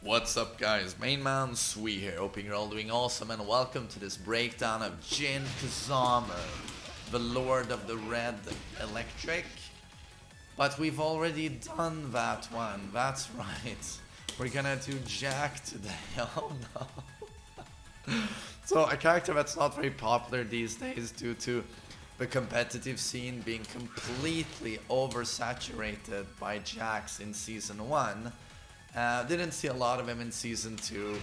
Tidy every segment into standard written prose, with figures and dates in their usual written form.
What's up guys, MainManSWE here, hoping you're all doing awesome and welcome to this breakdown of Jin Kazama, the Lord of the Red Electric. But we've already done that one, that's right. We're gonna do Jack today, oh no. So a character that's not very popular these days due to the competitive scene being completely oversaturated by Jacks in Season 1. Didn't see a lot of him in Season 2.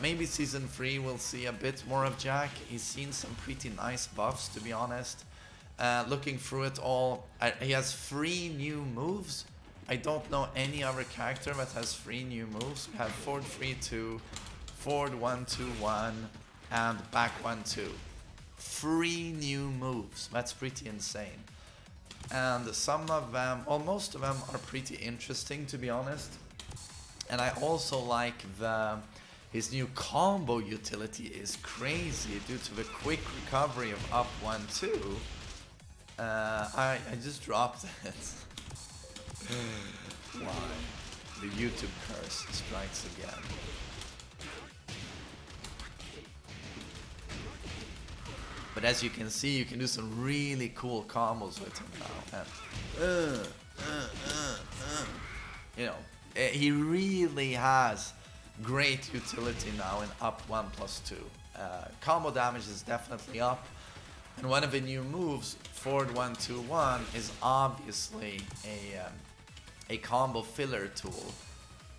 Maybe Season 3 we'll see a bit more of Jack. He's seen some pretty nice buffs, to be honest. Looking through it all, he has 3 new moves. I don't know any other character that has 3 new moves. We have forward 3-2, forward 1-2-1, and back 1-2. 3 new moves. That's pretty insane. And some of them, or most of them, are pretty interesting, to be honest. And I also like his new combo utility is crazy due to the quick recovery of up 1-2. I just dropped it. Why? The YouTube curse strikes again. But as you can see, you can do some really cool combos with him now. You know, he really has great utility now in up 1+2. Combo damage is definitely up. And one of the new moves, forward 1-2-1, is obviously a combo filler tool.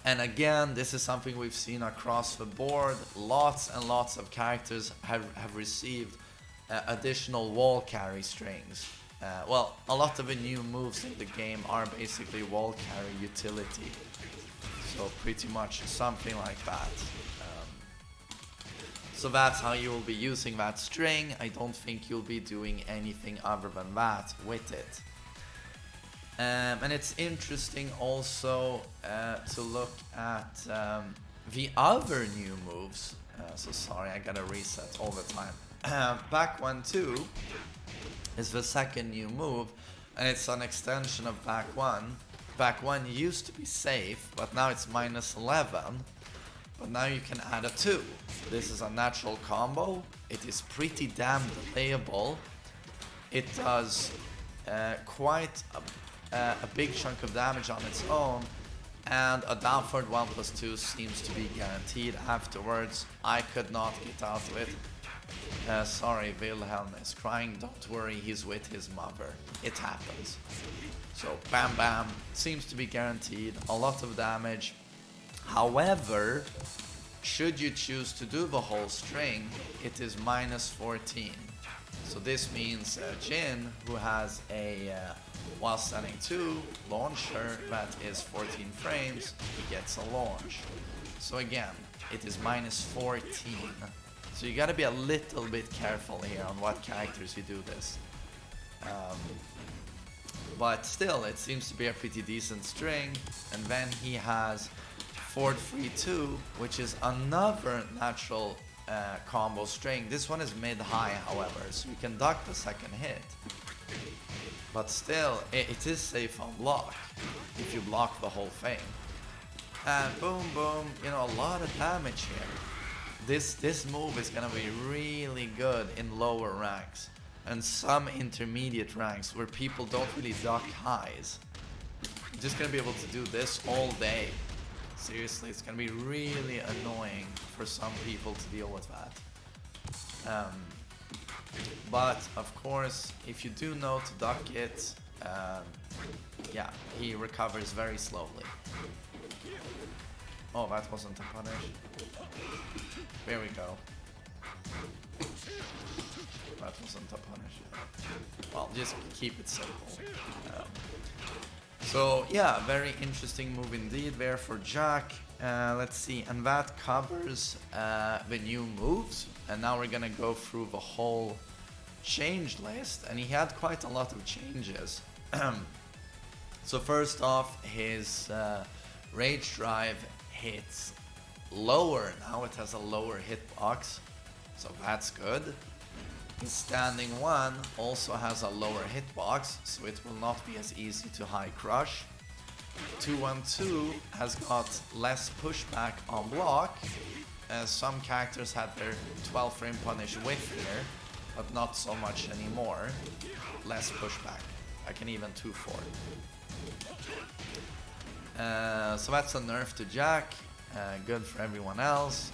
And again, this is something we've seen across the board. Lots and lots of characters have received additional wall carry strings. Well, a lot of the new moves in the game are basically wall carry utility. So pretty much something like that. So that's how you will be using that string. I don't think you'll be doing anything other than that with it. And it's interesting also to look at the other new moves. So sorry, I gotta reset all the time. Back 1-2 is the second new move, and it's an extension of back 1. Back 1 used to be safe, but now it's -11. But now you can add a 2. This is a natural combo. It is pretty damn delayable. It does quite a big chunk of damage on its own, and a downward 1+2 seems to be guaranteed afterwards. I could not get out of it. Sorry, Wilhelm is crying. Don't worry, he's with his mother. It happens. So bam bam, seems to be guaranteed. A lot of damage. However, should you choose to do the whole string, it is -14. So this means Jin, who has a while standing 2 launcher that is 14 frames, he gets a launch. So again, it is -14. So you gotta be a little bit careful here on what characters you do this. But still, it seems to be a pretty decent string. And then he has forward 3-2, which is another natural combo string. This one is mid-high, however, so you can duck the second hit. But still, it is safe on block if you block the whole thing. And boom, boom, you know, a lot of damage here. This move is gonna be really good in lower ranks and some intermediate ranks where people don't really duck highs. You're just gonna be able to do this all day. Seriously, it's gonna be really annoying for some people to deal with that. But of course, if you do know to duck it, yeah, he recovers very slowly. Oh, that wasn't a punish. There we go. That wasn't a punish. Well, just keep it simple. So yeah, very interesting move indeed there for Jack. Let's see, and that covers the new moves. And now we're gonna go through the whole change list, and he had quite a lot of changes. So first off, his Rage Drive hits lower. Now it has a lower hitbox, so that's good. His standing 1 also has a lower hitbox, so it will not be as easy to high crush. 212 has got less pushback on block, as some characters had their 12 frame punish with here, but not so much anymore. Less pushback. I can even 2-4. So that's a nerf to Jack, good for everyone else.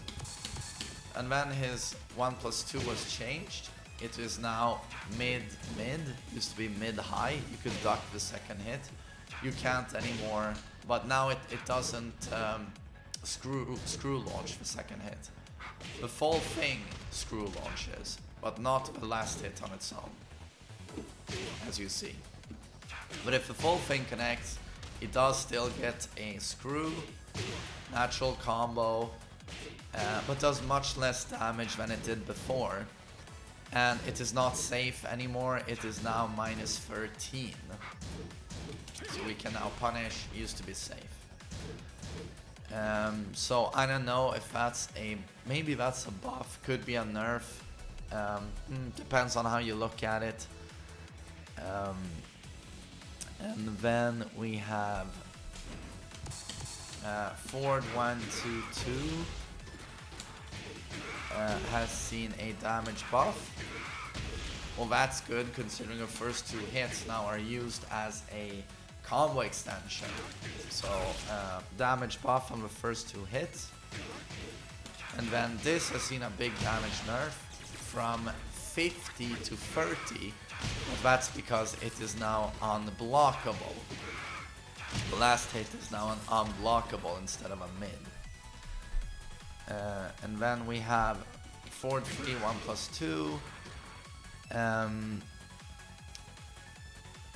And then his 1+2 was changed. It is now mid-mid, used to be mid-high. You could duck the second hit. You can't anymore, but now it doesn't screw launch the second hit. The full thing screw launches, but not the last hit on its own, as you see. But if the full thing connects, it does still get a screw, natural combo, but does much less damage than it did before. And it is not safe anymore, it is now -13. So we can now punish, used to be safe. So I don't know if that's maybe that's a buff, could be a nerf. Depends on how you look at it. And then we have Ford 122 has seen a damage buff. Well, that's good considering the first 2 hits now are used as a combo extension. So damage buff on the first 2 hits. And then this has seen a big damage nerf from 50 to 30. But that's because it is now unblockable. The last hit is now an unblockable instead of a mid. And then we have Ford 3 1+2.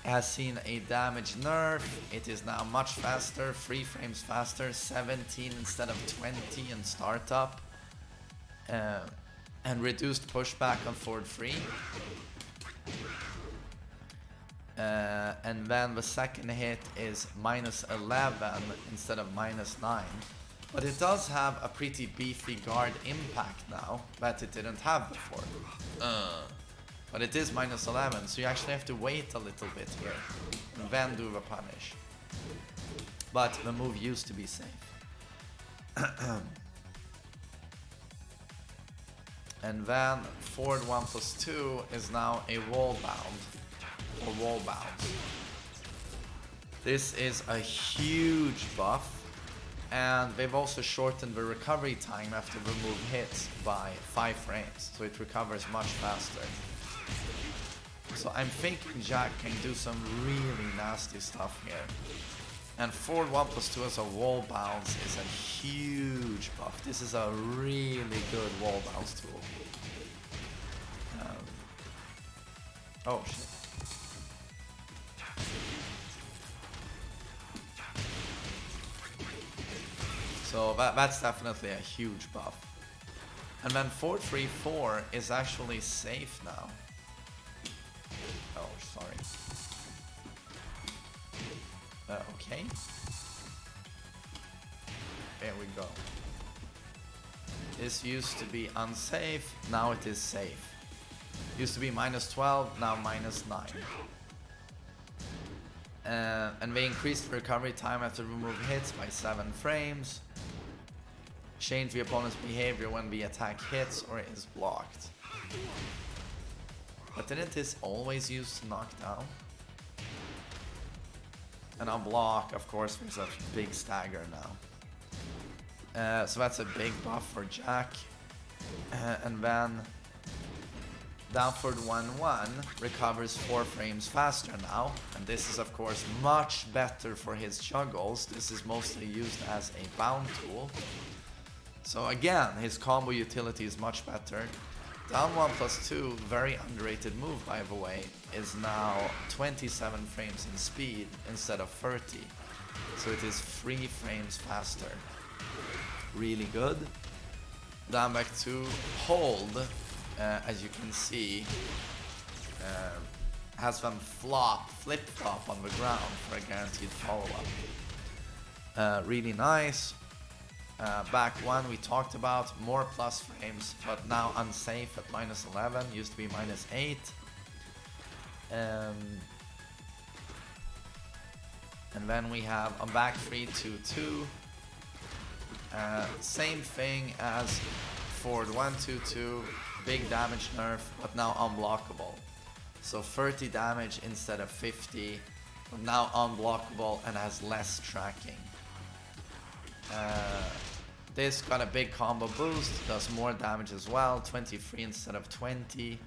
Has seen a damage nerf. It is now much faster, 3 frames faster, 17 instead of 20 in startup. And reduced pushback on Ford 3. And then the second hit is -11 instead of -9. But it does have a pretty beefy guard impact now that it didn't have before. But it is -11, so you actually have to wait a little bit here and then do the punish. But the move used to be safe. And then Ford 1+2 is now a wall bound. Or wall bound. This is a huge buff, and they've also shortened the recovery time after the move hits by 5 frames, so it recovers much faster. So I'm thinking Jack can do some really nasty stuff here. And Ford 1+2 as a wall bounce is a huge buff. This is a really good wall bounce tool. Oh shit. So that's definitely a huge buff. And then 4-3-4 is actually safe now. Oh, sorry. Okay. There we go. This used to be unsafe, now it is safe. Used to be -12, now -9. And they increased the recovery time after remove hits by 7 frames. Change the opponent's behavior when the attack hits or is blocked. But didn't this always use to knock down? And on block, of course, there's a big stagger now. So that's a big buff for Jack. And then Downward 1-1 recovers 4 frames faster now, and this is of course much better for his juggles. This is mostly used as a bound tool. So again, his combo utility is much better. Down 1+2, very underrated move by the way, is now 27 frames in speed instead of 30. So it is 3 frames faster. Really good. Down back 2, hold. As you can see, has them flip-flop on the ground for a guaranteed follow-up. Really nice. Back 1 we talked about, more plus frames, but now unsafe at -11, used to be -8. And then we have a back 3-2-2. Same thing as forward 1-2-2. Big damage nerf, but now unblockable. So 30 damage instead of 50. But now unblockable and has less tracking. This got a big combo boost, does more damage as well, 23 instead of 20.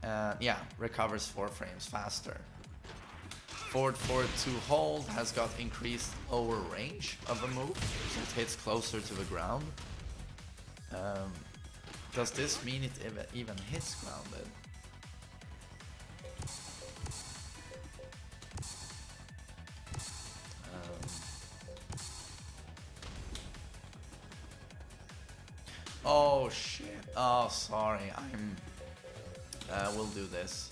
Yeah, recovers 4 frames faster. Forward 4-2 hold has got increased lower range of a move, so it hits closer to the ground. Does this mean it even hits grounded? Oh shit. Oh, sorry. We'll do this.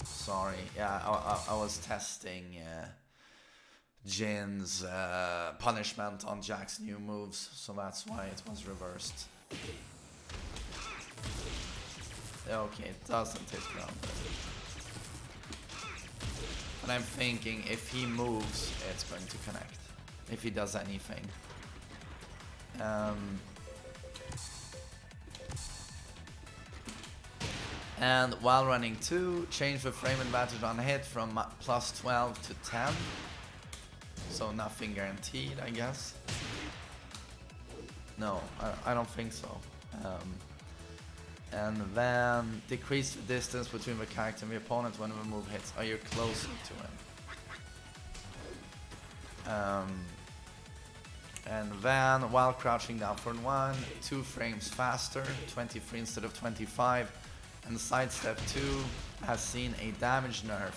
Sorry. Yeah, I was testing Jin's punishment on Jack's new moves, so that's why it was reversed. Okay, it doesn't hit ground. And I'm thinking if he moves, it's going to connect. If he does anything. And while running 2, change the frame advantage on hit from plus 12 to 10. So nothing guaranteed, I guess. No, I don't think so. And then decrease the distance between the character and the opponent when the move hits. Are you closer to him? And then while crouching down for 1, 2 frames faster, 23 instead of 25. And sidestep 2 has seen a damage nerf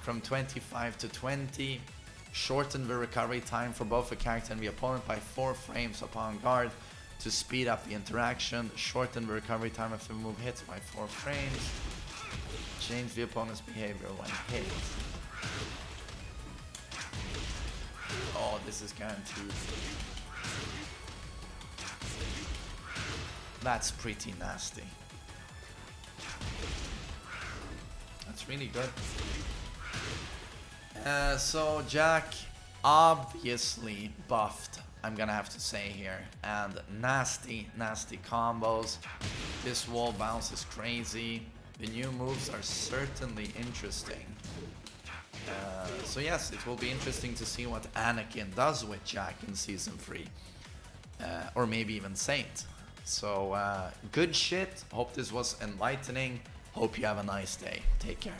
from 25 to 20. Shorten the recovery time for both the character and the opponent by 4 frames upon guard to speed up the interaction. Shorten the recovery time if the move hits by 4 frames. Change the opponent's behavior when hit. Oh, this is guaranteed. That's pretty nasty. That's really good. So Jack obviously buffed, I'm gonna have to say here, and nasty combos. This wall bounce is crazy. The new moves are certainly interesting. So yes, it will be interesting to see what Anakin does with Jack in Season 3. Or maybe even Saint. So good shit. Hope this was enlightening. Hope you have a nice day. Take care.